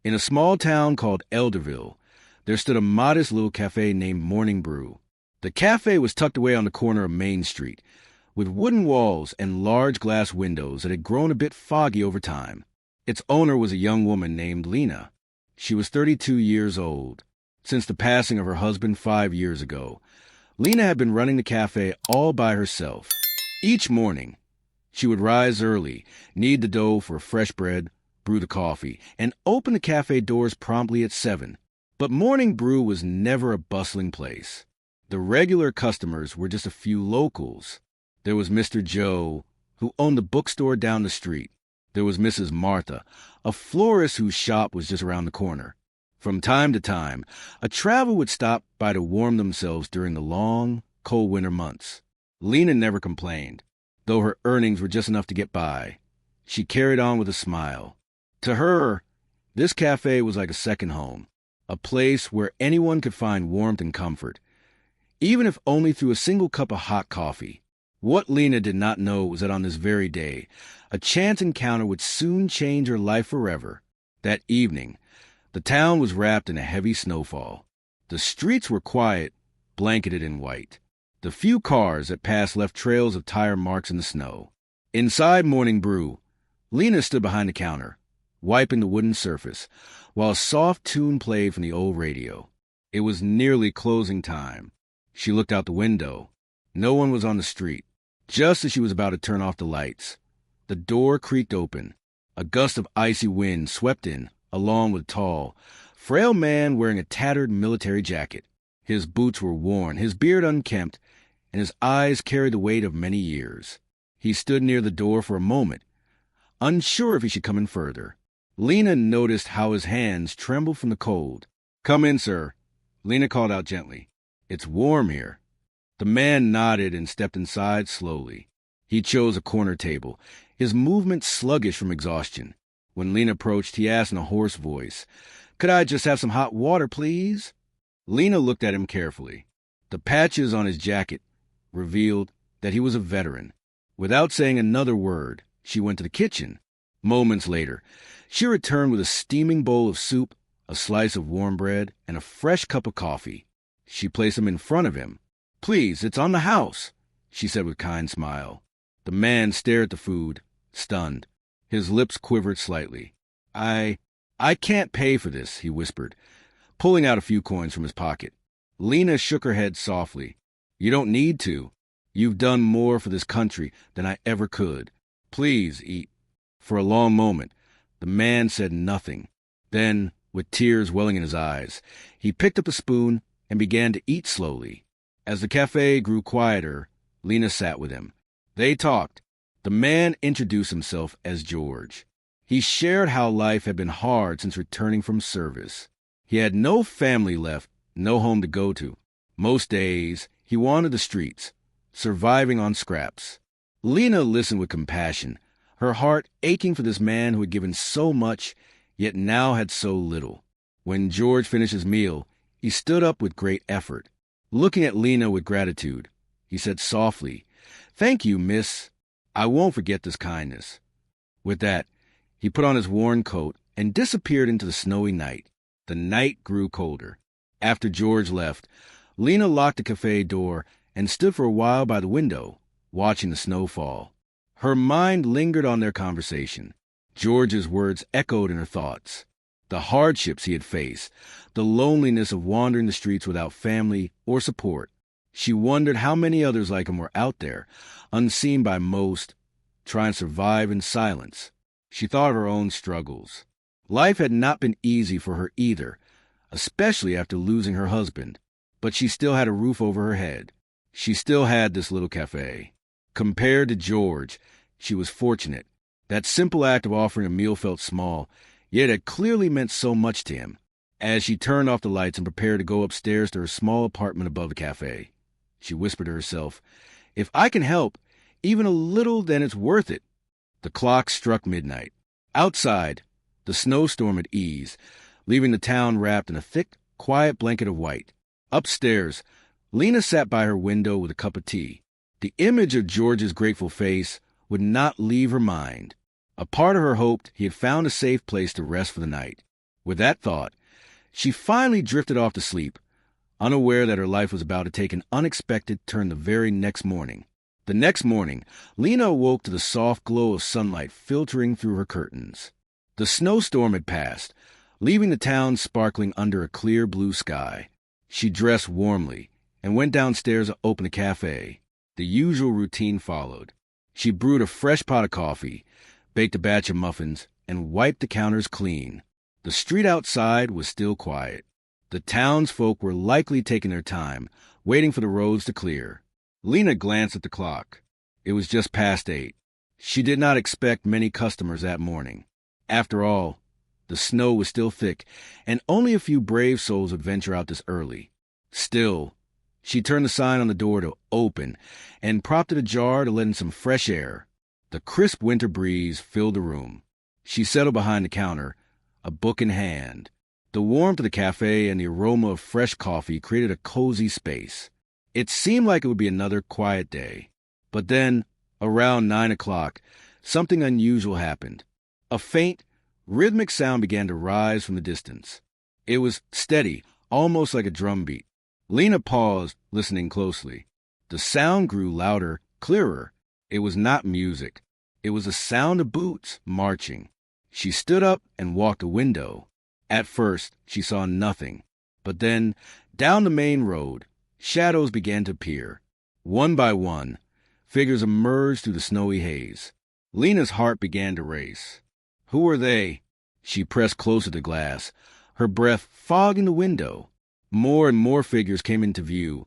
In a small town called Elderville, there stood a modest little cafe named Morning Brew. The cafe was tucked away on the corner of Main Street, with wooden walls and large glass windows that had grown a bit foggy over time. Its owner was a young woman named Lena. She was 32 years old. Since the passing of her husband 5 years ago, Lena had been running the cafe all by herself. Each morning, she would rise early, knead the dough for fresh bread, brew the coffee, and open the cafe doors promptly at 7. But Morning Brew was never a bustling place. The regular customers were just a few locals. There was Mr. Joe, who owned the bookstore down the street. There was Mrs. Martha, a florist whose shop was just around the corner. From time to time, a traveler would stop by to warm themselves during the long, cold winter months. Lena never complained, though her earnings were just enough to get by. She carried on with a smile. To her, this cafe was like a second home, a place where anyone could find warmth and comfort, even if only through a single cup of hot coffee. What Lena did not know was that on this very day, a chance encounter would soon change her life forever. That evening, the town was wrapped in a heavy snowfall. The streets were quiet, blanketed in white. The few cars that passed left trails of tire marks in the snow. Inside Morning Brew, Lena stood behind the counter, wiping the wooden surface, while a soft tune played from the old radio. It was nearly closing time. She looked out the window. No one was on the street. Just as she was about to turn off the lights, the door creaked open. A gust of icy wind swept in, along with a tall, frail man wearing a tattered military jacket. His boots were worn, his beard unkempt, and his eyes carried the weight of many years. He stood near the door for a moment, unsure if he should come in further. Lena noticed how his hands trembled from the cold. "Come in, sir," Lena called out gently. "It's warm here." The man nodded and stepped inside slowly. He chose a corner table, his movements sluggish from exhaustion. When Lena approached, he asked in a hoarse voice, "Could I just have some hot water, please?" Lena looked at him carefully. The patches on his jacket revealed that he was a veteran. Without saying another word, she went to the kitchen. Moments later, she returned with a steaming bowl of soup, a slice of warm bread, and a fresh cup of coffee. She placed them in front of him. "Please, it's on the house," she said with a kind smile. The man stared at the food, stunned. His lips quivered slightly. I can't pay for this," he whispered, pulling out a few coins from his pocket. Lena shook her head softly. "You don't need to. You've done more for this country than I ever could. Please eat." For a long moment, the man said nothing. Then, with tears welling in his eyes, he picked up a spoon and began to eat slowly. As the cafe grew quieter, Lena sat with him. They talked. The man introduced himself as George. He shared how life had been hard since returning from service. He had no family left, no home to go to. Most days, he wandered the streets, surviving on scraps. Lena listened with compassion, her heart aching for this man who had given so much, yet now had so little. When George finished his meal, he stood up with great effort. Looking at Lena with gratitude, he said softly, "Thank you, miss. I won't forget this kindness." With that, he put on his worn coat and disappeared into the snowy night. The night grew colder. After George left, Lena locked the cafe door and stood for a while by the window, watching the snow fall. Her mind lingered on their conversation. George's words echoed in her thoughts. The hardships he had faced, the loneliness of wandering the streets without family or support. She wondered how many others like him were out there, unseen by most, trying to survive in silence. She thought of her own struggles. Life had not been easy for her either, especially after losing her husband. But she still had a roof over her head. She still had this little cafe. Compared to George, she was fortunate. That simple act of offering a meal felt small, yet it clearly meant so much to him. As she turned off the lights and prepared to go upstairs to her small apartment above the cafe, she whispered to herself, "If I can help, even a little, then it's worth it." The clock struck midnight. Outside, the snowstorm had eased, leaving the town wrapped in a thick, quiet blanket of white. Upstairs, Lena sat by her window with a cup of tea. The image of George's grateful face would not leave her mind. A part of her hoped he had found a safe place to rest for the night. With that thought, she finally drifted off to sleep, unaware that her life was about to take an unexpected turn the very next morning. The next morning, Lena awoke to the soft glow of sunlight filtering through her curtains. The snowstorm had passed, leaving the town sparkling under a clear blue sky. She dressed warmly and went downstairs to open a cafe. The usual routine followed. She brewed a fresh pot of coffee, baked a batch of muffins, and wiped the counters clean. The street outside was still quiet. The townsfolk were likely taking their time, waiting for the roads to clear. Lena glanced at the clock. It was just past 8. She did not expect many customers that morning. After all, the snow was still thick, and only a few brave souls would venture out this early. Still, she turned the sign on the door to open and propped it ajar to let in some fresh air. The crisp winter breeze filled the room. She settled behind the counter, a book in hand. The warmth of the cafe and the aroma of fresh coffee created a cozy space. It seemed like it would be another quiet day. But then, around 9 o'clock, something unusual happened. A faint, rhythmic sound began to rise from the distance. It was steady, almost like a drum beat. Lena paused, listening closely. The sound grew louder, clearer. It was not music. It was the sound of boots marching. She stood up and walked to the window. At first, she saw nothing. But then, down the main road, shadows began to appear. One by one, figures emerged through the snowy haze. Lena's heart began to race. Who were they? She pressed closer to the glass, her breath fogging the window. More and more figures came into view,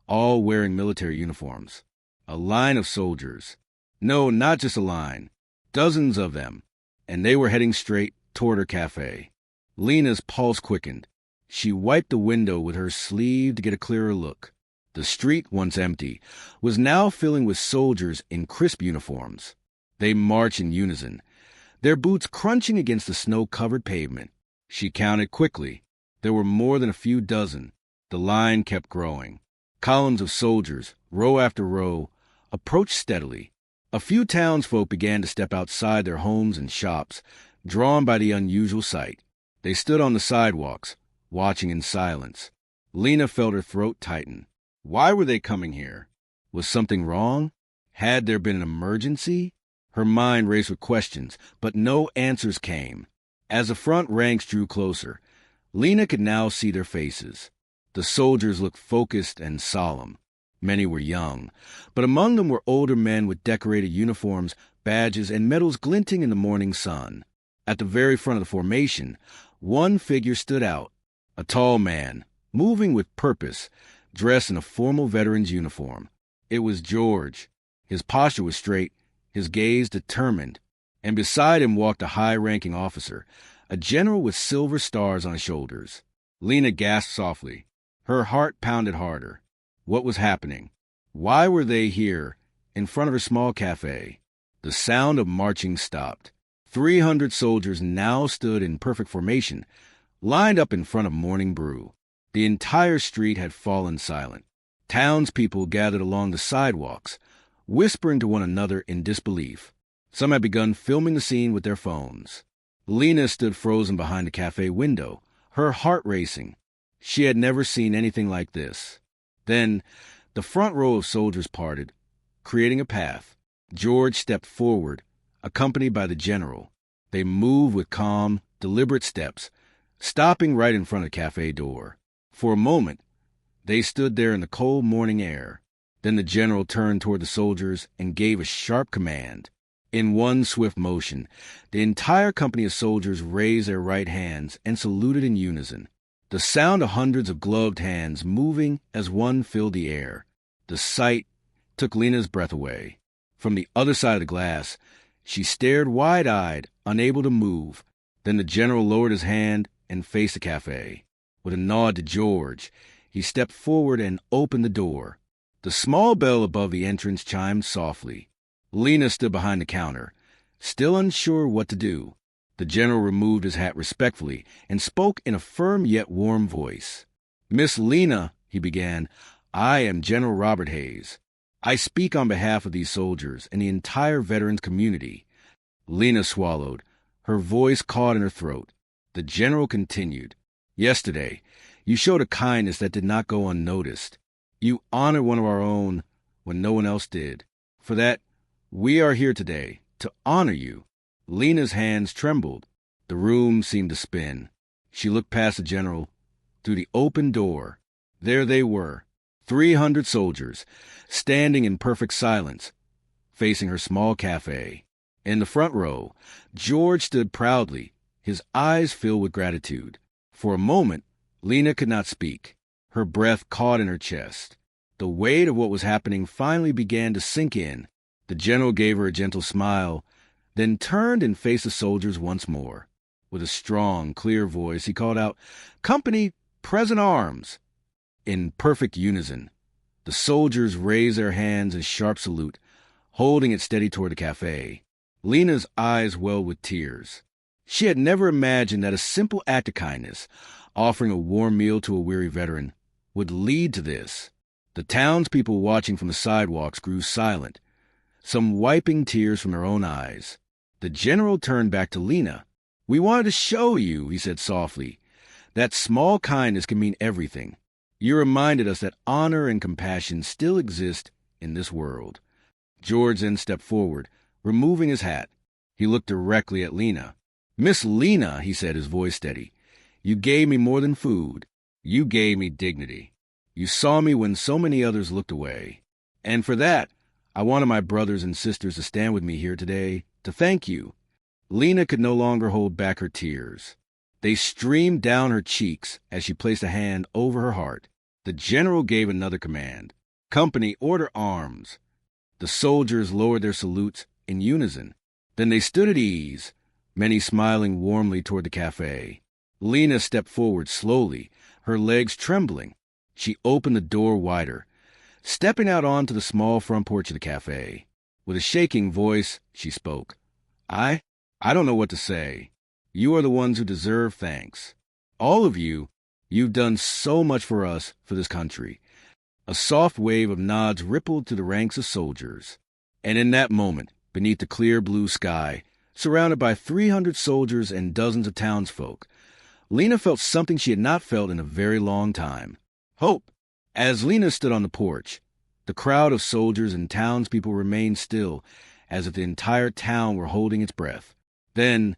all wearing military uniforms. A line of soldiers. No, not just a line. Dozens of them. And they were heading straight toward her cafe. Lena's pulse quickened. She wiped the window with her sleeve to get a clearer look. The street, once empty, was now filling with soldiers in crisp uniforms. They marched in unison, their boots crunching against the snow-covered pavement. She counted quickly. There were more than a few dozen. The line kept growing. Columns of soldiers, row after row, approached steadily. A few townsfolk began to step outside their homes and shops, drawn by the unusual sight. They stood on the sidewalks, watching in silence. Lena felt her throat tighten. Why were they coming here? Was something wrong? Had there been an emergency? Her mind raced with questions, but no answers came. As the front ranks drew closer, Lena could now see their faces. The soldiers looked focused and solemn. Many were young, but among them were older men with decorated uniforms, badges, and medals glinting in the morning sun. At the very front of the formation, one figure stood out, a tall man, moving with purpose, dressed in a formal veteran's uniform. It was George. His posture was straight, his gaze determined, and beside him walked a high-ranking officer, a general with silver stars on his shoulders. Lena gasped softly. Her heart pounded harder. What was happening? Why were they here, in front of her small cafe? The sound of marching stopped. 300 soldiers now stood in perfect formation, lined up in front of Morning Brew. The entire street had fallen silent. Townspeople gathered along the sidewalks, whispering to one another in disbelief. Some had begun filming the scene with their phones. Lena stood frozen behind the cafe window, her heart racing. She had never seen anything like this. Then, the front row of soldiers parted, creating a path. George stepped forward, accompanied by the general. They moved with calm, deliberate steps, stopping right in front of the cafe door. For a moment, they stood there in the cold morning air. Then the general turned toward the soldiers and gave a sharp command. In one swift motion, the entire company of soldiers raised their right hands and saluted in unison. The sound of hundreds of gloved hands moving as one filled the air. The sight took Lena's breath away. From the other side of the glass, she stared wide-eyed, unable to move. Then the general lowered his hand and faced the cafe. With a nod to George, he stepped forward and opened the door. The small bell above the entrance chimed softly. Lena stood behind the counter, still unsure what to do. The general removed his hat respectfully and spoke in a firm yet warm voice. Miss Lena, he began, I am General Robert Hayes. I speak on behalf of these soldiers and the entire veterans community. Lena swallowed, her voice caught in her throat. The general continued. Yesterday, you showed a kindness that did not go unnoticed. You honored one of our own when no one else did. For that, we are here today, to honor you. Lena's hands trembled. The room seemed to spin. She looked past the general, through the open door. There they were, 300 soldiers, standing in perfect silence, facing her small cafe. In the front row, George stood proudly, his eyes filled with gratitude. For a moment, Lena could not speak. Her breath caught in her chest. The weight of what was happening finally began to sink in. The general gave her a gentle smile, then turned and faced the soldiers once more. With a strong, clear voice, he called out, "Company, present arms!" In perfect unison, the soldiers raised their hands in sharp salute, holding it steady toward the cafe. Lena's eyes welled with tears. She had never imagined that a simple act of kindness, offering a warm meal to a weary veteran, would lead to this. The townspeople watching from the sidewalks grew silent, some wiping tears from their own eyes. The general turned back to Lena. "We wanted to show you," he said softly, "that small kindness can mean everything. You reminded us that honor and compassion still exist in this world." George then stepped forward, removing his hat. He looked directly at Lena. "Miss Lena," he said, his voice steady, "you gave me more than food. You gave me dignity. You saw me when so many others looked away. And for that, I wanted my brothers and sisters to stand with me here today to thank you." Lena could no longer hold back her tears. They streamed down her cheeks as she placed a hand over her heart. The general gave another command. "Company, order arms." The soldiers lowered their salutes in unison. Then they stood at ease, many smiling warmly toward the cafe. Lena stepped forward slowly, her legs trembling. She opened the door wider, stepping out onto the small front porch of the cafe. With a shaking voice, she spoke. I don't know what to say. You are the ones who deserve thanks. All of you, you've done so much for us, for this country." A soft wave of nods rippled through the ranks of soldiers. And in that moment, beneath the clear blue sky, surrounded by 300 soldiers and dozens of townsfolk, Lena felt something she had not felt in a very long time. Hope. As Lena stood on the porch, the crowd of soldiers and townspeople remained still, as if the entire town were holding its breath. Then,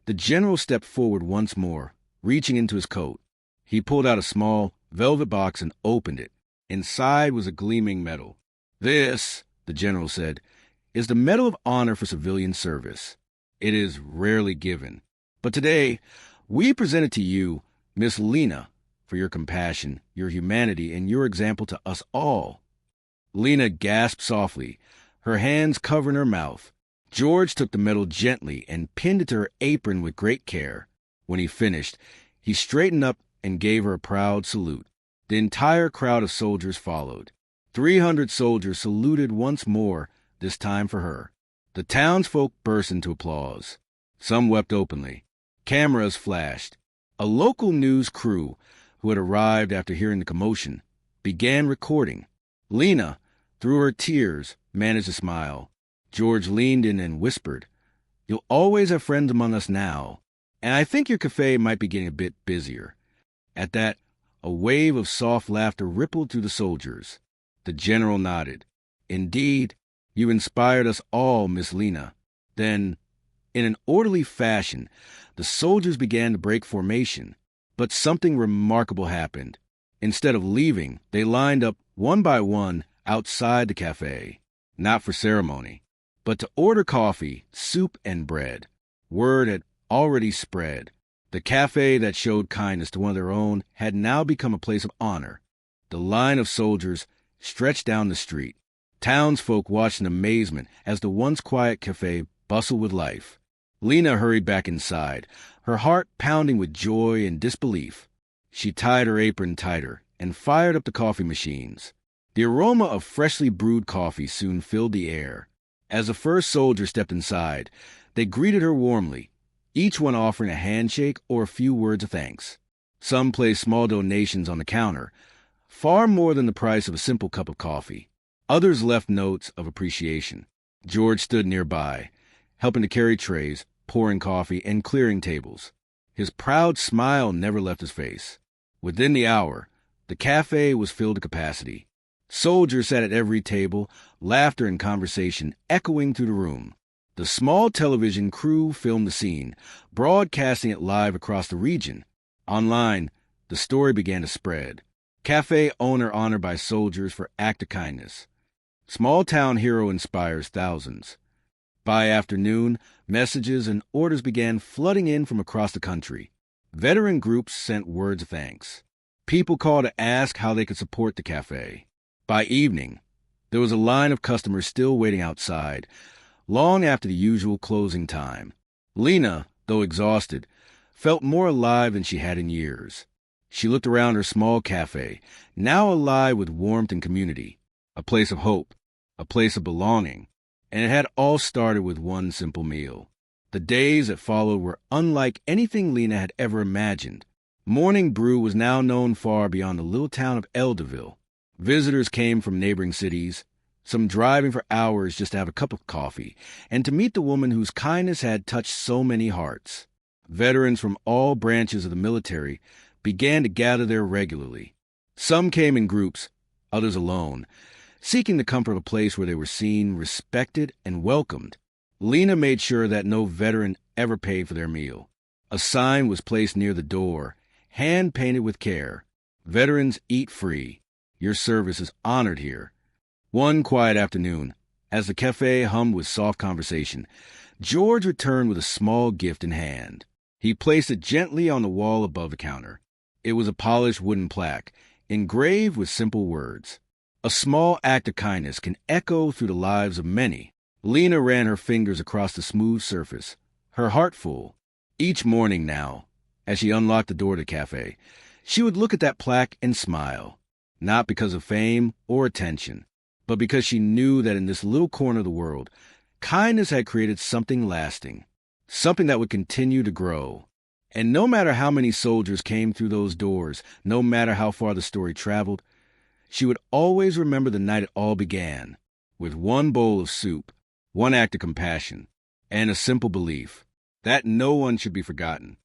the general stepped forward once more, reaching into his coat. He pulled out a small velvet box and opened it. Inside was a gleaming medal. "This," the general said, "is the Medal of Honor for Civilian Service. It is rarely given. But today, we present it to you, Miss Lena, for your compassion, your humanity, and your example to us all." Lena gasped softly, her hands covering her mouth. George took the medal gently and pinned it to her apron with great care. When he finished, he straightened up and gave her a proud salute. The entire crowd of soldiers followed. 300 soldiers saluted once more, this time for her. The townsfolk burst into applause. Some wept openly. Cameras flashed. A local news crew, who had arrived after hearing the commotion, began recording. Lena, through her tears, managed a smile. George leaned in and whispered, "You'll always have friends among us now, and I think your cafe might be getting a bit busier." At that, a wave of soft laughter rippled through the soldiers. The general nodded. "Indeed, you inspired us all, Miss Lena." Then, in an orderly fashion, the soldiers began to break formation. But something remarkable happened. Instead of leaving, they lined up one by one outside the cafe, not for ceremony, but to order coffee, soup, and bread. Word had already spread. The cafe that showed kindness to one of their own had now become a place of honor. The line of soldiers stretched down the street. Townsfolk watched in amazement as the once quiet cafe bustled with life. Lena hurried back inside, her heart pounding with joy and disbelief. She tied her apron tighter and fired up the coffee machines. The aroma of freshly brewed coffee soon filled the air. As the first soldier stepped inside, they greeted her warmly, each one offering a handshake or a few words of thanks. Some placed small donations on the counter, far more than the price of a simple cup of coffee. Others left notes of appreciation. George stood nearby, helping to carry trays, pouring coffee, and clearing tables. His proud smile never left his face. Within the hour, the cafe was filled to capacity. Soldiers sat at every table, laughter and conversation echoing through the room. The small television crew filmed the scene, broadcasting it live across the region. Online, the story began to spread. Cafe owner honored by soldiers for act of kindness. Small-town hero inspires thousands. By afternoon, messages and orders began flooding in from across the country. Veteran groups sent words of thanks. People called to ask how they could support the cafe. By evening, there was a line of customers still waiting outside, long after the usual closing time. Lena, though exhausted, felt more alive than she had in years. She looked around her small cafe, now alive with warmth and community, a place of hope, a place of belonging, and it had all started with one simple meal. The days that followed were unlike anything Lena had ever imagined. Morning Brew was now known far beyond the little town of Elderville. Visitors came from neighboring cities, some driving for hours just to have a cup of coffee, and to meet the woman whose kindness had touched so many hearts. Veterans from all branches of the military began to gather there regularly. Some came in groups, others alone, seeking the comfort of a place where they were seen, respected, and welcomed. Lena made sure that no veteran ever paid for their meal. A sign was placed near the door, hand-painted with care. Veterans eat free. Your service is honored here. One quiet afternoon, as the cafe hummed with soft conversation, George returned with a small gift in hand. He placed it gently on the wall above the counter. It was a polished wooden plaque, engraved with simple words. A small act of kindness can echo through the lives of many. Lena ran her fingers across the smooth surface, her heart full. Each morning now, as she unlocked the door of the cafe, she would look at that plaque and smile, not because of fame or attention, but because she knew that in this little corner of the world, kindness had created something lasting, something that would continue to grow. And no matter how many soldiers came through those doors, no matter how far the story traveled, she would always remember the night it all began, with one bowl of soup, one act of compassion, and a simple belief that no one should be forgotten.